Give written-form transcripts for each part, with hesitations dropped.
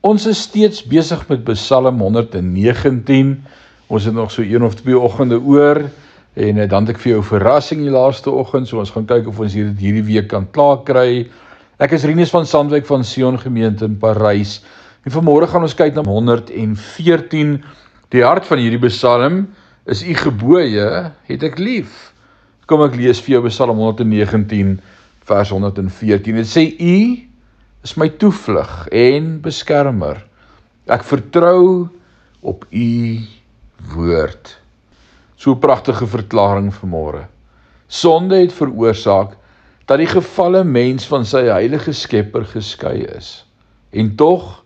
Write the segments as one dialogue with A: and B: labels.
A: Ons is steeds besig met Psalm 119. Ons het nog so 1 of 2 oggende oor. En dan het ek vir jou 'n verrassing die laaste oggend. So ons gaan kyk of ons hierdie week kan klaar kry. Ek is Rinus van Sandwyk van Sion Gemeente in Parys. En vanmôre gaan ons kyk na 114. Die hart van hierdie Psalm is: U gebooie het ek lief. Kom ek lees vir jou Psalm 119 vers 114. Dit sê: U is my toevlug en beskermer. Ek vertrou op u woord. So 'n pragtige verklaring vanmôre. Sonde het veroorsaak dat die gefalle mens van sy heilige Skepper geskei is. En tog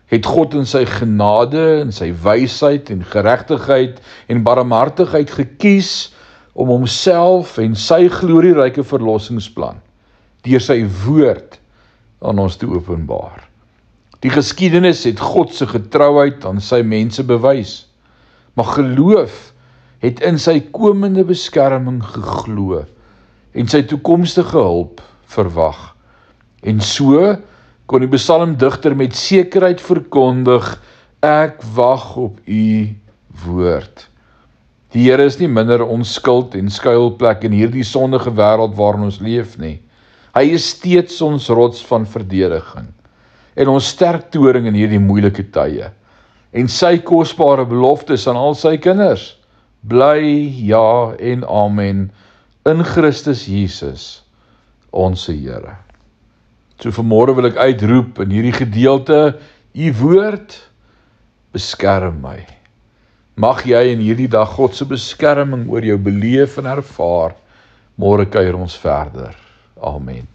A: het God in sy genade en sy wysheid en geregtigheid en barmhartigheid gekies om homself en sy glorieryke verlossingsplan deur sy woord aan ons te openbaar. Die geskiedenis het God se getrouheid aan sy mense bewys, maar geloof het in sy komende beskerming geglo en sy toekomstige hulp verwag. En so kon die psalmdigter met sekerheid verkondig: ek wag op u woord. Die Here is nie minder ons skuld en skuilplek in hierdie sondige wêreld waarin ons leef nie. Hy is steeds ons rots van verdediging en ons sterk toring in hierdie moeilike tye. En sy kosbare beloftes aan al sy kinders bly ja en amen in Christus Jesus, ons Here. So vanmôre wil ek uitroep in hierdie gedeelte: u woord beskerm my. Mag jy in hierdie dag God se beskerming oor jou beleef en ervaar. Môre kuier ons verder. Amen.